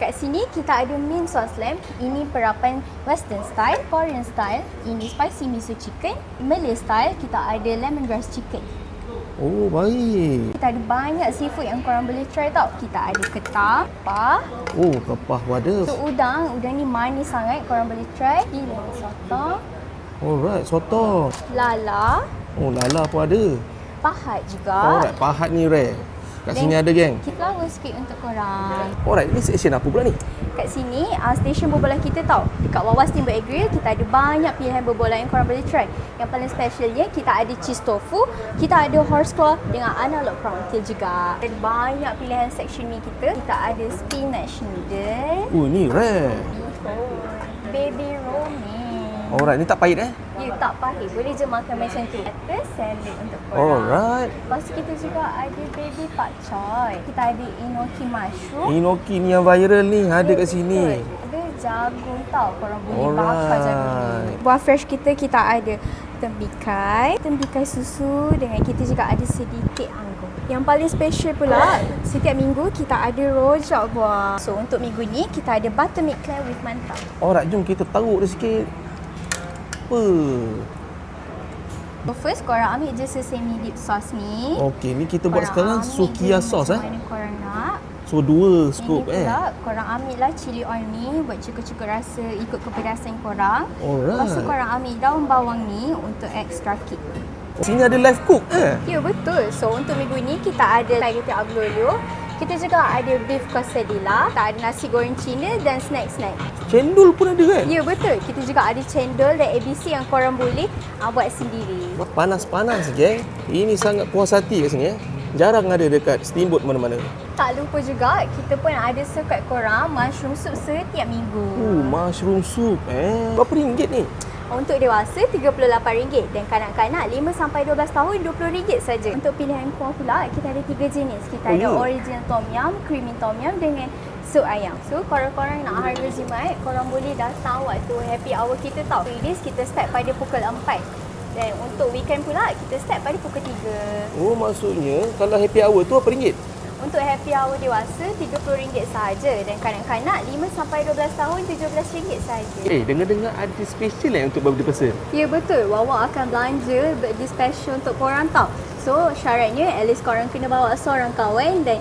Dekat sini kita ada main sauce lamb. Ini perapan western style, Korean style. Ini spicy miso chicken. Malay style kita ada lemongrass chicken. Oh, baik. Kita ada banyak seafood yang korang boleh try tau. Kita ada ketam, kepah. Oh, kepah ada. Untuk udang ni manis sangat. Korang boleh try. Ini sotong. Alright, sotong. Lala. Oh, lala pun ada. Pahat juga. Alright, pahat ni rare. Kat sini ada, geng. Keep flower sikit untuk korang. Alright, ni section apa pula ni? Kat sini, stesen berbola kita tau. Dekat bawah Steamboat Grill, kita ada banyak pilihan berbola yang korang boleh try. Yang paling specialnya, kita ada cheese tofu, kita ada horse claw dengan analog prawn tail juga. Ada banyak pilihan section ni kita. Kita ada spinach noodle. Oh, ni rare. Baby romaine. Alright, ni tak pahit Ya, tak pahit. Boleh je makan macam tu. Atas salad untuk korang. Alright. Lepas tu kita juga ada baby pak choy. Kita ada enoki mushroom. Enoki ni yang viral ni, ada kat sini. Ada jagung tau. Korang boleh Alright. bakar jagung ni. Buah fresh kita ada tembikai susu dengan kita juga ada sedikit anggur. Yang paling special pula, setiap minggu kita ada rojak buah. So untuk minggu ni kita ada buttermilk clam with mantap. Alright, jom kita taruh dia sikit. Apa? So first korang ambil je sesame dip sauce ni. Okey, ni kita buat Korang sekarang ambil sukiya je sauce macam mana korang nak. So 2 scoop Ini pula korang ambil lah cili oil ni buat cukup-cukup rasa ikut kepedasan korang. Alright. Lepas tu korang ambil daun bawang ni untuk extra kick. Sini ada live cook Ya betul. So untuk minggu ni kita ada spaghetti aglio. Kita juga ada beef quesadilla, kita ada nasi goreng Cina dan snack-snack. Cendol pun ada kan? Ya betul. Kita juga ada cendol dan ABC yang korang boleh buat sendiri. Panas-panas, geng. Ini sangat puas hati kat sini Jarang ada dekat steamboat mana-mana. Tak lupa juga, kita pun ada serve kat korang mushroom soup setiap minggu. Mushroom soup berapa ringgit ni? Untuk dewasa RM38 dan kanak-kanak 5-12 tahun RM20 saja. Untuk pilihan kuah pula, kita ada 3 jenis. Kita ada original tom yum, creamy tom yum dengan sup ayam. So, korang-korang nak harga jimat, korang boleh datang waktu happy hour kita tau. Weekdays kita start pada pukul 4. Dan untuk weekend pula, kita start pada pukul 3. Oh, maksudnya kalau happy hour tu apa ringgit? Untuk happy hour dewasa RM30 sahaja dan kanak-kanak 5-12 tahun RM17 sahaja. Dengar-dengar ada special untuk birthday person. Ya betul, Wawa akan belanja birthday special untuk korang tau. So syaratnya at least korang kena bawa seorang kawan dan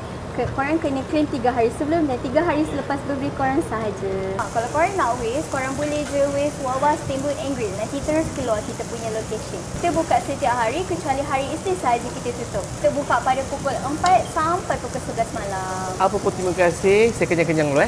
korang kena claim 3 hari sebelum dan 3 hari selepas birthday korang sahaja. Kalau korang nak waste, korang boleh je waste Wawa Steamboat and Grill. Nanti terus keluar kita punya location. Kita buka setiap hari kecuali hari Isnin sahaja kita tutup. Kita buka pada pukul 4 sampai pukul 11 malam. Apa pun terima kasih. Saya kenyang-kenyang dulu